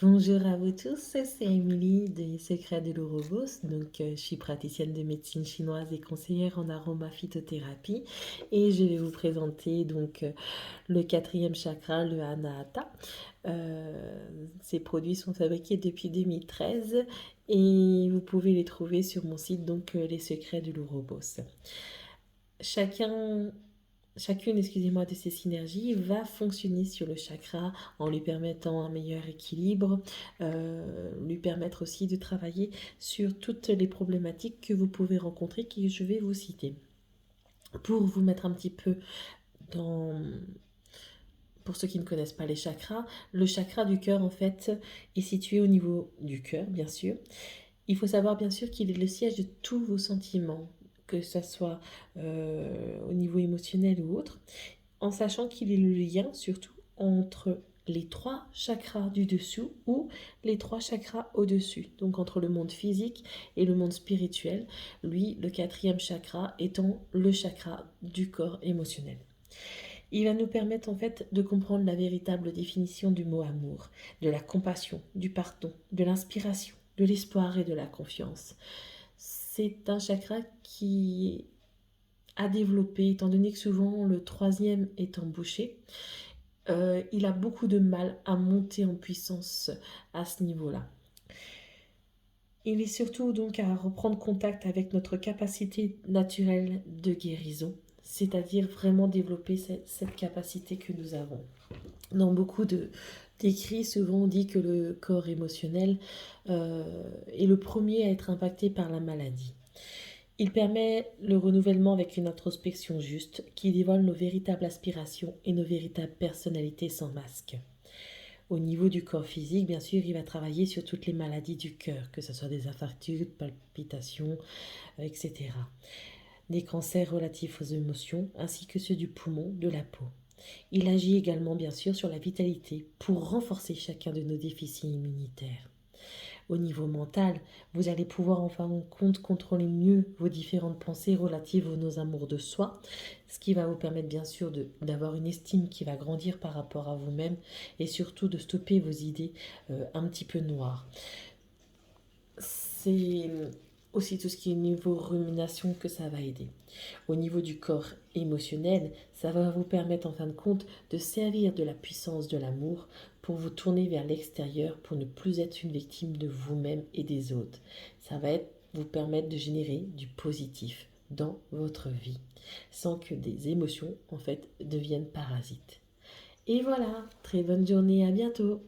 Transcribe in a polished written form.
Bonjour à vous tous, c'est Émilie des Secrets de l'Ourobos. Je suis praticienne de médecine chinoise et conseillère en aromaphytothérapie et je vais vous présenter le quatrième chakra, le Anahata. Ces produits sont fabriqués depuis 2013 et vous pouvez les trouver sur mon site, les Secrets de l'Ourobos. Chacun Chacune, excusez-moi, de ces synergies va fonctionner sur le chakra en lui permettant un meilleur équilibre, lui permettre aussi de travailler sur toutes les problématiques que vous pouvez rencontrer, que je vais vous citer. Pour vous mettre un petit peu dans... Pour ceux qui ne connaissent pas les chakras, le chakra du cœur, en fait, est situé au niveau du cœur, bien sûr. Il faut savoir, bien sûr, qu'il est le siège de tous vos sentiments, que ce soit au niveau émotionnel ou autre, en sachant qu'il est le lien surtout entre les trois chakras du dessous ou les trois chakras au-dessus, donc entre le monde physique et le monde spirituel, lui, le quatrième chakra étant le chakra du corps émotionnel. Il va nous permettre en fait de comprendre la véritable définition du mot amour, de la compassion, du pardon, de l'inspiration, de l'espoir et de la confiance. C'est un chakra qui à développer, étant donné que souvent le troisième est embouché, il a beaucoup de mal à monter en puissance à ce niveau-là. Il est surtout donc à reprendre contact avec notre capacité naturelle de guérison, c'est-à-dire vraiment développer cette capacité que nous avons. Dans beaucoup d'écrits, souvent on dit que le corps émotionnel est le premier à être impacté par la maladie. Il permet le renouvellement avec une introspection juste qui dévoile nos véritables aspirations et nos véritables personnalités sans masque. Au niveau du corps physique, bien sûr, il va travailler sur toutes les maladies du cœur, que ce soit des infarctus, palpitations, etc. Des cancers relatifs aux émotions, ainsi que ceux du poumon, de la peau. Il agit également, bien sûr, sur la vitalité pour renforcer chacun de nos déficits immunitaires. Au niveau mental, vous allez pouvoir en fin de compte contrôler mieux vos différentes pensées relatives à nos amours de soi, ce qui va vous permettre bien sûr d'avoir une estime qui va grandir par rapport à vous-même et surtout de stopper vos idées un petit peu noires. C'est aussi tout ce qui est niveau rumination que ça va aider. Au niveau du corps émotionnel, ça va vous permettre en fin de compte de servir de la puissance de l'amour pour vous tourner vers l'extérieur pour ne plus être une victime de vous-même et des autres. Ça va vous permettre de générer du positif dans votre vie sans que des émotions en fait deviennent parasites. Et voilà, très bonne journée, à bientôt.